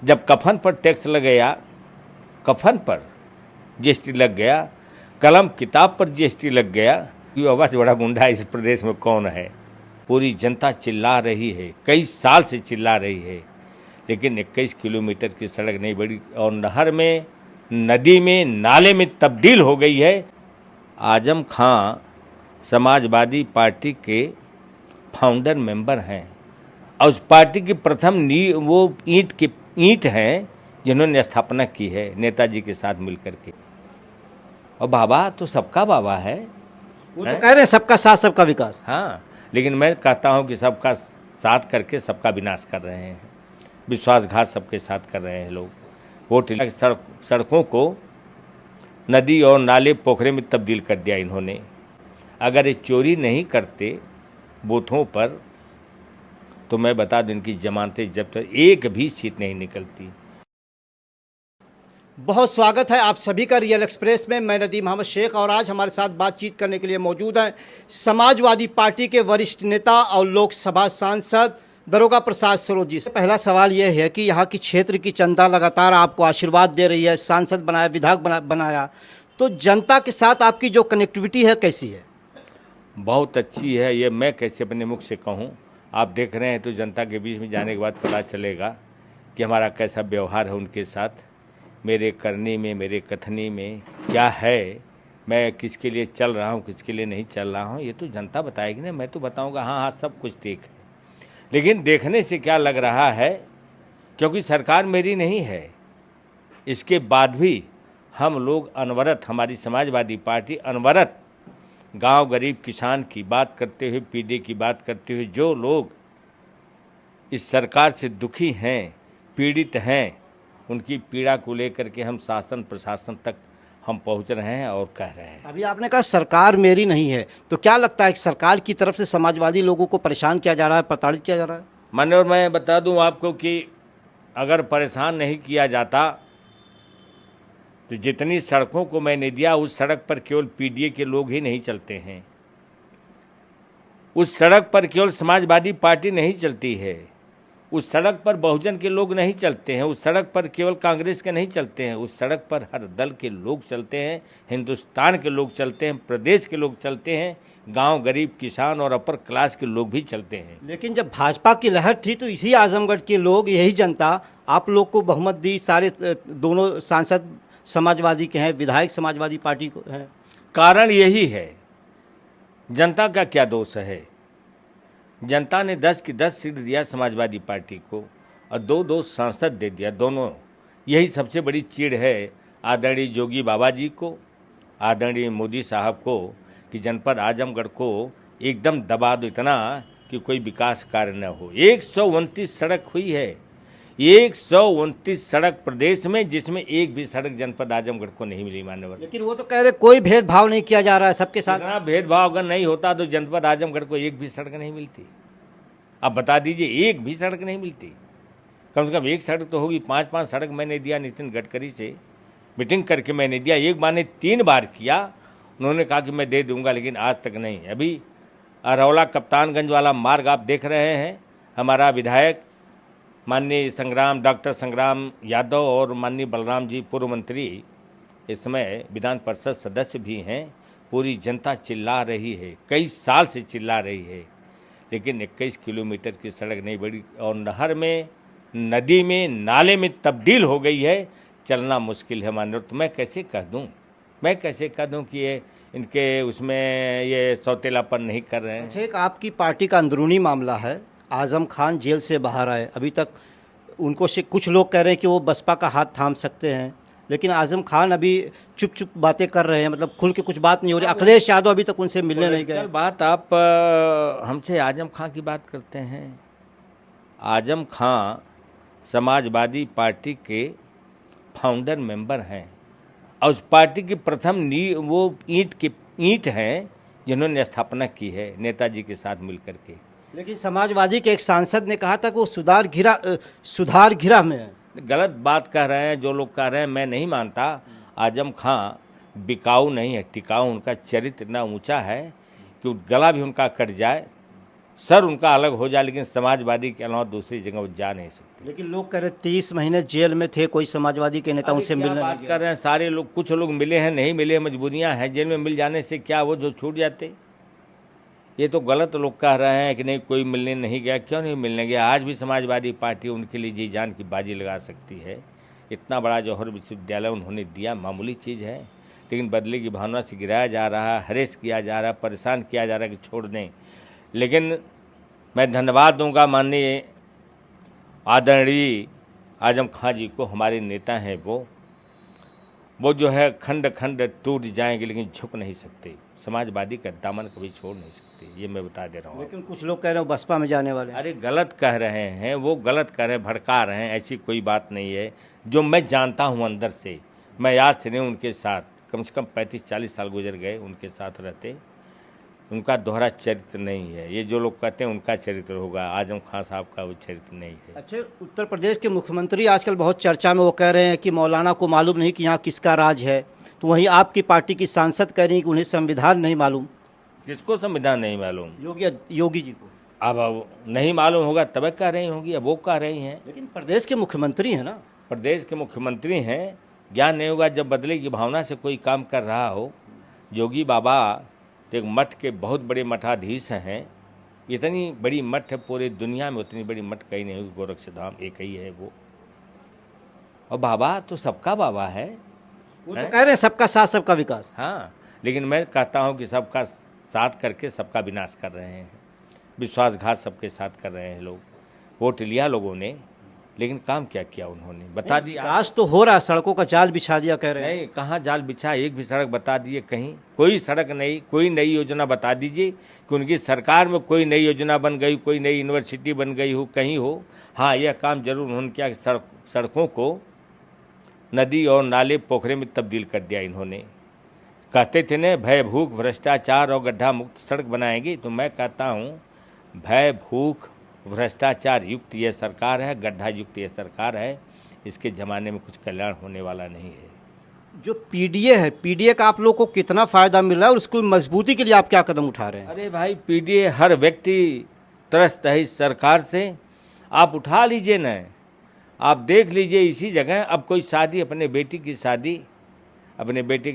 जब कफन पर टैक्स लग गया, कफन पर जीएसटी लग गया, कलम किताब पर जीएसटी लग गया, ये आवाज़ बड़ा गुंडा इस प्रदेश में कौन है? पूरी जनता चिल्ला रही है, कई साल से चिल्ला रही है, लेकिन 21 किलोमीटर की सड़क नहीं बड़ी और नहर में, नदी में, नाले में तब्दील हो गई है। आजम खां समाजवादी पार्टी के फाउंडर मेंबर हैं और उस पार्टी की प्रथम वो ईंट हैं जिन्होंने स्थापना की है नेताजी के साथ मिलकर के। और बाबा तो सबका बाबा है, वो तो कह रहे हैं सबका साथ सबका विकास। हाँ, लेकिन मैं कहता हूँ कि सबका साथ करके सबका विनाश कर रहे हैं, विश्वासघात सबके साथ कर रहे हैं लोग। वोट सड़कों को नदी और नाले पोखरे में तब्दील कर दिया इन्होंने। अगर ये चोरी नहीं करते बूथों पर तो मैं बता दूं इनकी जमानतें जब तक एक भी सीट नहीं निकलती। बहुत स्वागत है आप सभी का रियल एक्सप्रेस में। मैं नदीम अहमद शेख और आज हमारे साथ बातचीत करने के लिए मौजूद हैं समाजवादी पार्टी के वरिष्ठ नेता और लोकसभा सांसद दरोगा प्रसाद सरोज जी। पहला सवाल यह है कि यहाँ की क्षेत्र की जनता लगातार आपको आशीर्वाद दे रही है, सांसद बनाया, विधायक बनाया, तो जनता के साथ आपकी जो कनेक्टिविटी है कैसी है? बहुत अच्छी है। ये मैं कैसे अपने मुख से कहूँ, आप देख रहे हैं तो जनता के बीच में जाने के बाद पता चलेगा कि हमारा कैसा व्यवहार है उनके साथ, मेरे करने में, मेरे कथनी में क्या है, मैं किसके लिए चल रहा हूँ, किसके लिए नहीं चल रहा हूँ, ये तो जनता बताएगी ना। मैं तो बताऊँगा हाँ हाँ सब कुछ ठीक है, लेकिन देखने से क्या लग रहा है, क्योंकि सरकार मेरी नहीं है, इसके बाद भी हम लोग अनवरत, हमारी समाजवादी पार्टी अनवरत गांव गरीब किसान की बात करते हुए, पीड़ित की बात करते हुए, जो लोग इस सरकार से दुखी हैं, पीड़ित हैं, उनकी पीड़ा को लेकर के हम शासन प्रशासन तक हम पहुंच रहे हैं और कह रहे हैं। अभी आपने कहा सरकार मेरी नहीं है, तो क्या लगता है कि सरकार की तरफ से समाजवादी लोगों को परेशान किया जा रहा है, प्रताड़ित किया जा रहा है? मान्य, और मैं बता दूं आपको कि अगर परेशान नहीं किया जाता तो जितनी सड़कों को मैंने दिया, उस सड़क पर केवल पीडीए के लोग ही नहीं चलते हैं, उस सड़क पर केवल समाजवादी पार्टी नहीं चलती है, उस सड़क पर बहुजन के लोग नहीं चलते हैं, उस सड़क पर केवल कांग्रेस के नहीं चलते हैं, उस सड़क पर हर दल के लोग चलते हैं, हिंदुस्तान के लोग चलते हैं, प्रदेश के लोग चलते हैं, गांव गरीब किसान और अपर क्लास के लोग भी चलते हैं। लेकिन जब भाजपा की लहर थी तो इसी आजमगढ़ के लोग, यही जनता आप लोग को बहुमत दी, सारे दोनों सांसद समाजवादी के हैं, विधायक समाजवादी पार्टी को हैं। कारण यही है, जनता का क्या दोष है? जनता ने 10 की 10 सीट दिया समाजवादी पार्टी को और 2-2 सांसद दे दिया, दोनों। यही सबसे बड़ी चिढ़ है आदरणीय योगी बाबा जी को, आदरणीय मोदी साहब को, कि जनपद आजमगढ़ को एकदम दबा दो इतना कि कोई विकास कार्य न हो। 129 सड़क हुई है, 129 सड़क प्रदेश में, जिसमें एक भी सड़क जनपद आजमगढ़ को नहीं मिली मान्यवर। लेकिन वो तो कह रहे कोई भेदभाव नहीं किया जा रहा है, सबके साथ। इतना भेदभाव अगर नहीं होता तो जनपद आजमगढ़ को एक भी सड़क नहीं मिलती। अब बता दीजिए, एक भी सड़क नहीं मिलती, कम से कम एक सड़क तो होगी। 5-5 सड़क मैंने दिया नितिन गडकरी से, मीटिंग करके मैंने दिया, एक बार ने 3 बार किया, उन्होंने कहा कि मैं दे दूंगा, लेकिन आज तक नहीं। अभी अरौला कप्तानगंज वाला मार्ग आप देख रहे हैं, हमारा विधायक माननीय डॉक्टर संग्राम यादव और माननीय बलराम जी पूर्व मंत्री इस समय विधान परिषद सदस्य भी हैं, पूरी जनता चिल्ला रही है, कई साल से चिल्ला रही है, लेकिन 21 किलोमीटर की सड़क नहीं बड़ी और नहर में, नदी में, नाले में तब्दील हो गई है, चलना मुश्किल है मान्य। तो मैं कैसे कह दूं कि ये इनके उसमें ये सौतेलापन नहीं कर रहे हैं। अच्छा, एक आपकी पार्टी का अंदरूनी मामला है, आजम खान जेल से बाहर आए, अभी तक उनको से कुछ लोग कह रहे हैं कि वो बसपा का हाथ थाम सकते हैं, लेकिन आजम खान अभी चुप बातें कर रहे हैं, मतलब खुल के कुछ बात नहीं हो रही। अखिलेश यादव अभी तक उनसे मिलने नहीं गए। बात आप हमसे आजम खान की बात करते हैं। आजम खान समाजवादी पार्टी के फाउंडर मेंबर हैं और उस पार्टी की प्रथम वो ईंट हैं जिन्होंने स्थापना की है नेताजी के साथ मिलकर के। लेकिन समाजवादी के एक सांसद ने कहा था कि वो सुधार घिरा में है। गलत बात कह रहे हैं जो लोग कह रहे हैं, मैं नहीं मानता। आजम खां बिकाऊ नहीं है, टिकाऊ। उनका चरित्र इतना ऊंचा है कि गला भी उनका कट जाए सर उनका अलग हो जाए, लेकिन समाजवादी के अलावा दूसरी जगह वो जा नहीं सकते। लेकिन लोग कह रहे 30 महीने जेल में थे, कोई समाजवादी के नेता उनसे मिलने नहीं बात गया। कर रहे हैं, सारे लोग, कुछ लोग मिले हैं, नहीं मिले, मजबूरियां हैं। जेल में मिल जाने से क्या वो जो छूट जाते? ये तो गलत लोग कह रहे हैं कि नहीं कोई मिलने नहीं गया। क्यों नहीं मिलने गया? आज भी समाजवादी पार्टी उनके लिए जी जान की बाजी लगा सकती है। इतना बड़ा जौहर विश्वविद्यालय उन्होंने दिया, मामूली चीज़ है, लेकिन बदले की भावना से गिराया जा रहा है, हरेस किया जा रहा है, परेशान किया जा रहा है कि छोड़ दें। लेकिन मैं धन्यवाद दूंगा माननीय आदरणीय आजम खां जी को, हमारे नेता हैं वो जो है खंड खंड टूट जाएंगे लेकिन झुक नहीं सकते। समाजवादी का दामन कभी छोड़ नहीं सकते, ये मैं बता दे रहा हूँ। लेकिन कुछ लोग कह रहे हैं बसपा में जाने वाले हैं। अरे गलत कह रहे हैं, वो गलत कह रहे हैं, भड़का रहे हैं, ऐसी कोई बात नहीं है। जो मैं जानता हूँ अंदर से, मैं आज से नहीं उनके साथ कम से कम 35-40 साल गुजर गए उनके साथ रहते। उनका दोहरा चरित्र नहीं है। ये जो लोग कहते हैं उनका चरित्र होगा, आजम खां साहब का वो चरित्र नहीं है। अच्छा, उत्तर प्रदेश के मुख्यमंत्री आजकल बहुत चर्चा में, वो कह रहे हैं कि मौलाना को मालूम नहीं कि यहाँ किसका राज है, तो वहीं आपकी पार्टी की सांसद कह रही हैं कि उन्हें संविधान नहीं मालूम। किसको संविधान नहीं मालूम? योगी जी को। अब नहीं मालूम होगा तब कह रही होंगी, अब वो कह रही हैं। लेकिन प्रदेश के मुख्यमंत्री हैं ना। प्रदेश के मुख्यमंत्री हैं, ज्ञान नहीं होगा जब बदले की भावना से कोई काम कर रहा हो। योगी बाबा तो एक मठ के बहुत बड़े मठाधीश हैं। इतनी बड़ी मठ है पूरे दुनिया में, उतनी बड़ी मठ कहीं नहीं हुई, गोरक्षधाम एक ही है वो। और बाबा तो सबका बाबा है। वो तो कह रहे हैं सबका साथ सबका विकास। हाँ, लेकिन मैं कहता हूँ कि सबका साथ करके सबका विनाश कर रहे हैं, विश्वासघात सबके साथ कर रहे हैं लोग। वोट लिया लोगों ने, लेकिन काम क्या किया उन्होंने? बता दिया। विकास तो हो रहा है, सड़कों का जाल बिछा दिया कह रहे हैं। नहीं, कहाँ जाल बिछा? एक भी सड़क बता दीजिए कहीं, कोई सड़क नहीं, कोई नई योजना बता दीजिए कि उनकी सरकार में कोई नई योजना बन गई, कोई नई यूनिवर्सिटी बन गई हो, कहीं हो। हाँ, यह काम जरूर उन्होंने किया कि सड़कों को नदी और नाले पोखरे में तब्दील कर दिया इन्होंने। कहते थे न भय भूख भ्रष्टाचार और गड्ढा मुक्त सड़क बनाएंगे, तो मैं कहता हूँ भय भूख भ्रष्टाचार युक्त ये सरकार है, गड्ढा युक्त ये सरकार है। इसके ज़माने में कुछ कल्याण होने वाला नहीं है। जो पीडीए है, पीडीए का आप लोग को कितना फ़ायदा मिल रहा है और उसको मजबूती के लिए आप क्या कदम उठा रहे हैं? अरे भाई, पीडीए हर व्यक्ति त्रस्त है इस सरकार से। आप उठा लीजिए न, आप देख लीजिए इसी जगह। अब कोई शादी, अपने बेटे की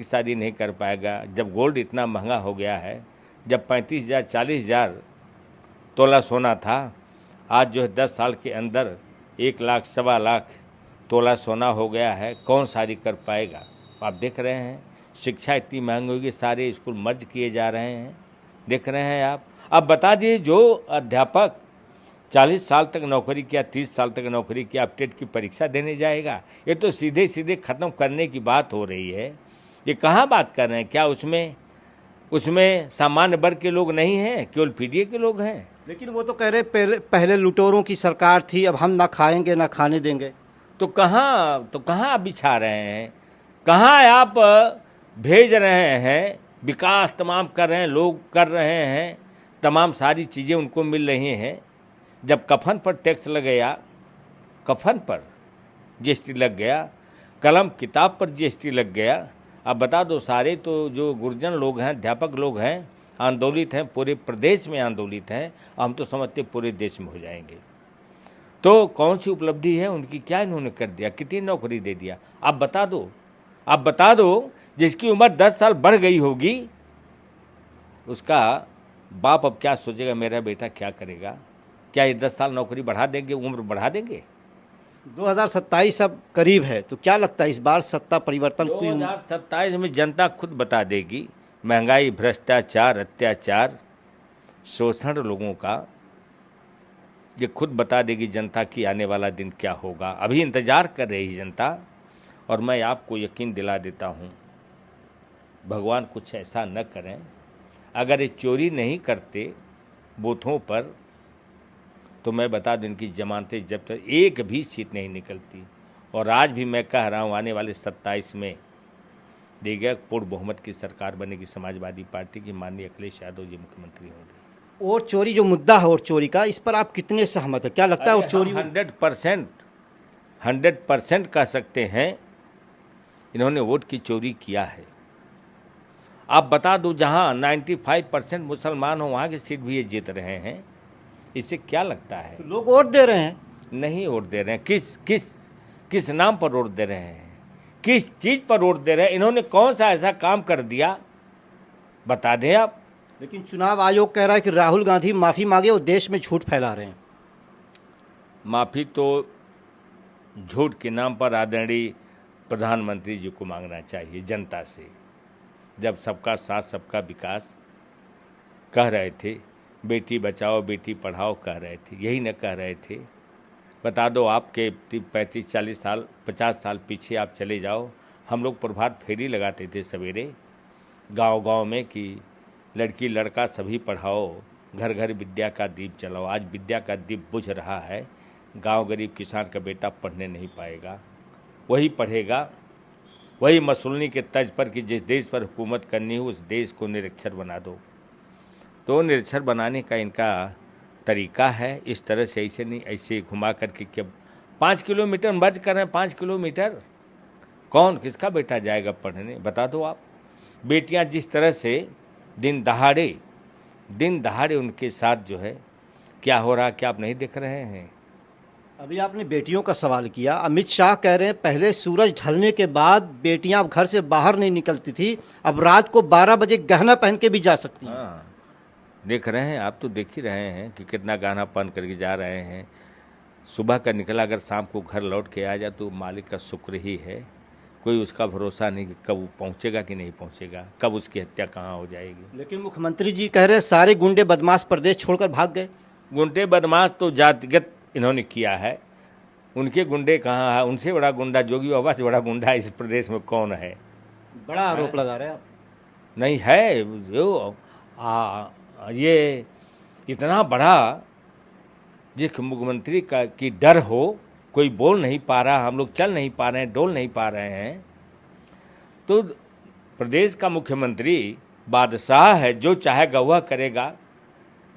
शादी नहीं कर पाएगा जब गोल्ड इतना महंगा हो गया है। जब 35,000 40,000 तोला सोना था, आज जो है 10 साल के अंदर 1 लाख 1.25 लाख तोला सोना हो गया है। कौन शादी कर पाएगा? आप देख रहे हैं शिक्षा इतनी महंगी होगी, सारे स्कूल मर्ज किए जा रहे हैं, देख रहे हैं आप। अब बता दिए, जो अध्यापक 40 साल तक नौकरी किया, 30 साल तक नौकरी किया, अब टेट की परीक्षा देने जाएगा? ये तो सीधे सीधे ख़त्म करने की बात हो रही है। ये कहाँ बात कर रहे हैं? क्या उसमें सामान्य वर्ग के लोग नहीं हैं, केवल पीडीए के लोग हैं? लेकिन वो तो कह रहे पहले लुटेरों की सरकार थी, अब हम ना खाएंगे ना खाने देंगे। तो कहाँ आप बिछा रहे हैं? कहाँ आप भेज रहे हैं? विकास तमाम कर रहे हैं, लोग कर रहे हैं, तमाम सारी चीज़ें उनको मिल रही हैं। जब कफन पर टैक्स लग गया, कफन पर जीएसटी लग गया, कलम किताब पर जीएसटी लग गया, अब बता दो, सारे तो जो गुरजन लोग हैं, अध्यापक लोग हैं, आंदोलित हैं, पूरे प्रदेश में आंदोलित हैं। हम तो समझते पूरे देश में हो जाएंगे। तो कौन सी उपलब्धि है उनकी? क्या इन्होंने कर दिया? कितनी नौकरी दे दिया? आप बता दो। जिसकी उम्र 10 साल बढ़ गई होगी, उसका बाप अब क्या सोचेगा, मेरा बेटा क्या करेगा? क्या ये 10 साल नौकरी बढ़ा देंगे, उम्र बढ़ा देंगे? 2027 अब करीब है, तो क्या लगता है इस बार सत्ता परिवर्तन? 2027 में जनता खुद बता देगी। महंगाई, भ्रष्टाचार, अत्याचार, शोषण लोगों का, ये खुद बता देगी जनता की आने वाला दिन क्या होगा। अभी इंतज़ार कर रही जनता, और मैं आपको यकीन दिला देता हूँ, भगवान कुछ ऐसा न करें। अगर ये चोरी नहीं करते बूथों पर, तो मैं बता दूं इनकी जमानतें जब तक एक भी सीट नहीं निकलती। और आज भी मैं कह रहा हूँ, आने वाले 27 में देखिए पूर्ण बहुमत की सरकार बनेगी समाजवादी पार्टी की। माननीय अखिलेश यादव जी मुख्यमंत्री होंगे। और चोरी जो मुद्दा है, और चोरी का, इस पर आप कितने सहमत हैं? क्या लगता है और चोरी 100% कह सकते हैं इन्होंने वोट की चोरी किया है। आप बता दो, जहाँ 95% मुसलमान हो वहाँ की सीट भी ये जीत रहे हैं। इससे क्या लगता है? लोग वोट दे रहे हैं। नहीं वोट दे रहे हैं। किस किस किस नाम पर वोट दे रहे हैं? किस चीज़ पर वोट दे रहे हैं? इन्होंने कौन सा ऐसा काम कर दिया, बता दें आप। लेकिन चुनाव आयोग कह रहा है कि राहुल गांधी माफ़ी मांगे और देश में झूठ फैला रहे हैं। माफ़ी तो झूठ के नाम पर आदरणीय प्रधानमंत्री जी को मांगना चाहिए जनता से। जब सबका साथ सबका विकास कह रहे थे, बेटी बचाओ बेटी पढ़ाओ कह रहे थे, यही न कह रहे थे? बता दो, आपके 35-40 साल 50 साल पीछे आप चले जाओ, हम लोग प्रभात फेरी लगाते थे सवेरे गांव-गांव में कि लड़की लड़का सभी पढ़ाओ, घर घर विद्या का दीप जलाओ। आज विद्या का दीप बुझ रहा है। गांव गरीब किसान का बेटा पढ़ने नहीं पाएगा, वही पढ़ेगा, वही मसूलनी के तर्ज पर कि जिस देश पर हुकूमत करनी हो उस देश को निरक्षर बना दो। तो निरक्षर बनाने का इनका तरीका है। इस तरह से ऐसे नहीं, ऐसे घुमा करके क्या 5 किलोमीटर मर्ज कर रहे हैं? 5 किलोमीटर कौन किसका बेटा जाएगा पढ़ने, बता दो आप। बेटियां जिस तरह से दिन दहाड़े उनके साथ जो है क्या हो रहा, क्या आप नहीं देख रहे हैं? अभी आपने बेटियों का सवाल किया। अमित शाह कह रहे हैं पहले सूरज ढलने के बाद बेटियां घर से बाहर नहीं निकलती थी, अब रात को 12 बजे गहना पहन के भी जा सकती हैं। हाँ, देख रहे हैं आप, तो देख ही रहे हैं कि कितना गहना पहन करके जा रहे हैं। सुबह का निकला, अगर शाम को घर लौट के आ जाए तो मालिक का शुक्र ही है। कोई उसका भरोसा नहीं कि कब वो पहुँचेगा कि नहीं पहुँचेगा, कब उसकी हत्या कहाँ हो जाएगी। लेकिन मुख्यमंत्री जी कह रहे हैं सारे गुंडे बदमाश प्रदेश छोड़कर भाग गए। गुंडे बदमाश तो जातिगत इन्होंने किया है, उनके गुंडे कहाँ है? उनसे बड़ा गुंडा जोगी बाबा से बड़ा गुंडा इस प्रदेश में कौन है? बड़ा आरोप लगा रहे हैं आप। नहीं है जो ये इतना बड़ा जिस मुख्यमंत्री का की डर हो, कोई बोल नहीं पा रहा, हम लोग चल नहीं पा रहे हैं, डोल नहीं पा रहे हैं, तो प्रदेश का मुख्यमंत्री बादशाह है, जो चाहेगा वह करेगा।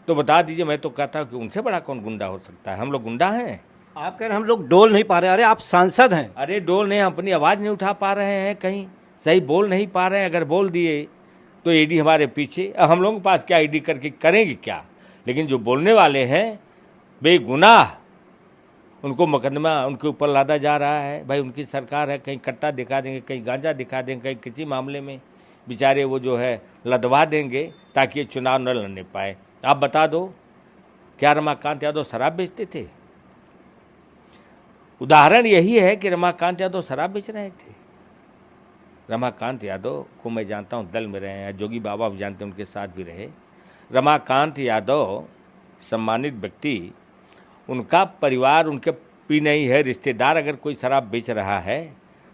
तो बता दीजिए, मैं तो कहता हूँ कि उनसे बड़ा कौन गुंडा हो सकता है? हम लोग गुंडा हैं? आप कह रहे हैं हम लोग डोल नहीं पा रहे। अरे आप सांसद हैं। अरे डोल नहीं, अपनी आवाज़ नहीं उठा पा रहे हैं, कहीं सही बोल नहीं पा रहे हैं। अगर बोल दिए तो ईडी हमारे पीछे। अब हम लोगों के पास क्या ईडी करके करेंगे क्या? लेकिन जो बोलने वाले हैं बेगुनाह, उनको मुकदमा उनके ऊपर लादा जा रहा है। भाई उनकी सरकार है, कहीं कट्टा दिखा देंगे, कहीं गांजा दिखा देंगे, कहीं किसी मामले में बेचारे वो जो है लदवा देंगे ताकि ये चुनाव न लड़ने पाए। आप बता दो, क्या रमाकांत यादव शराब बेचते थे? उदाहरण यही है कि रमाकांत यादव शराब बेच रहे थे। रमाकांत यादव को मैं जानता हूँ, दल में रहे हैं, जोगी बाबा भी जानते हैं, उनके साथ भी रहे। रमाकांत यादव सम्मानित व्यक्ति, उनका परिवार उनके पी नहीं है, रिश्तेदार अगर कोई शराब बेच रहा है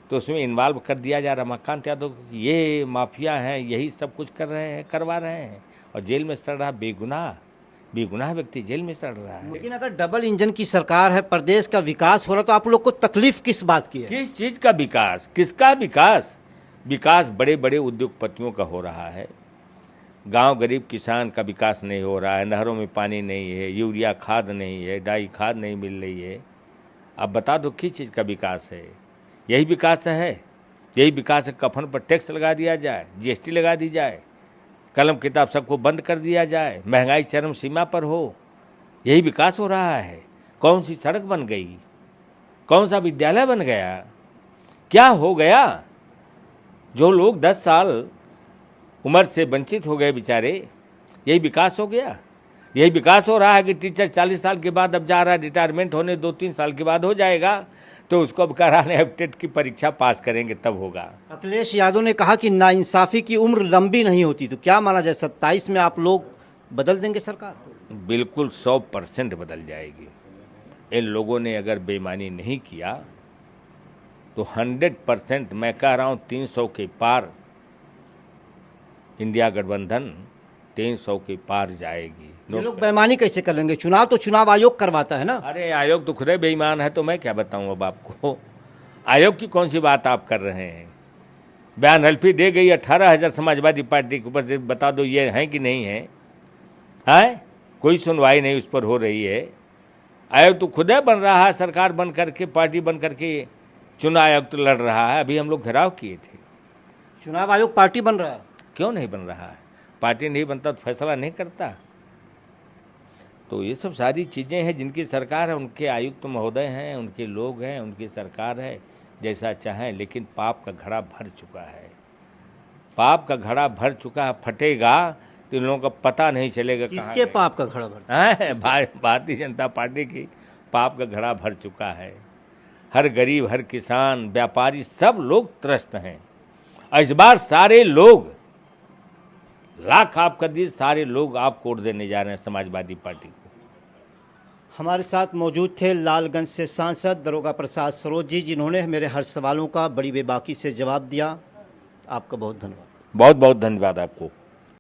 तो उसमें इन्वॉल्व कर दिया जाए रमाकांत यादव को, ये माफिया हैं, यही सब कुछ कर रहे हैं, करवा रहे हैं, और जेल में सड़ रहा बेगुनाह व्यक्ति जेल में सड़ रहा है। लेकिन अगर डबल इंजन की सरकार है, प्रदेश का विकास हो रहा, तो आप लोग को तकलीफ किस बात की है? किस चीज़ का विकास? किसका विकास? विकास बड़े बड़े उद्योगपतियों का हो रहा है, गांव गरीब किसान का विकास नहीं हो रहा है। नहरों में पानी नहीं है, यूरिया खाद नहीं है, डाई खाद नहीं मिल रही है। अब बता दो किस चीज़ का विकास है? यही विकास है? यही विकास है कफन पर टैक्स लगा दिया जाए, जीएसटी लगा दी जाए, कलम किताब सबको बंद कर दिया जाए, महंगाई चरम सीमा पर हो? यही विकास हो रहा है? कौन सी सड़क बन गई? कौन सा विद्यालय बन गया? क्या हो गया? जो लोग 10 साल उम्र से वंचित हो गए बेचारे, यही विकास हो गया? यही विकास हो रहा है कि टीचर 40 साल के बाद अब जा रहा है रिटायरमेंट होने, 2-3 साल के बाद हो जाएगा, तो उसको अब कराने अब टेट की परीक्षा पास करेंगे तब होगा। अखिलेश यादव ने कहा कि नाइंसाफ़ी की उम्र लंबी नहीं होती, तो क्या माना जाए 27 में आप लोग बदल देंगे सरकार? बिल्कुल 100% बदल जाएगी। इन लोगों ने अगर बेईमानी नहीं किया तो 100%, मैं कह रहा हूँ 300 के पार इंडिया गठबंधन 300 के पार जाएगी। ये लोग बेईमानी कैसे कर लेंगे? चुनाव तो चुनाव आयोग करवाता है ना। अरे आयोग तो खुद ही बेईमान है, तो मैं क्या बताऊं अब आपको? आयोग की कौन सी बात आप कर रहे हैं? बयान हल्फी दे गई 18,000 समाजवादी पार्टी के ऊपर से, बता दो ये हैं कि नहीं है? हैं? कोई सुनवाई नहीं उस पर हो रही है। आयोग तो खुद ही बन रहा है, सरकार बन करके, पार्टी बन करके चुनाव आयोग तो लड़ रहा है। अभी हम लोग घेराव किए थे। चुनाव आयोग पार्टी बन रहा है? क्यों नहीं बन रहा है? पार्टी नहीं बनता तो फैसला नहीं करता। तो ये सब सारी चीज़ें हैं जिनकी सरकार है, उनके आयुक्त महोदय हैं, उनके लोग हैं, उनकी सरकार है, जैसा चाहें। लेकिन पाप का घड़ा भर चुका है, पाप का घड़ा भर चुका है, फटेगा तो इन लोगों का पता नहीं चलेगा कहाँ किसके गए। पाप का घड़ा भर? हैं, भारतीय जनता पार्टी की पाप का घड़ा भर चुका है। हर गरीब, हर किसान, व्यापारी, सब लोग त्रस्त हैं। और इस बार सारे लोग लाख आप कर दीजिए, सारे लोग आप वोट देने जा रहे हैं समाजवादी पार्टी को। हमारे साथ मौजूद थे लालगंज से सांसद दरोगा प्रसाद सरोज जी, जिन्होंने मेरे हर सवालों का बड़ी बेबाकी से जवाब दिया। आपका बहुत धन्यवाद। बहुत बहुत धन्यवाद आपको।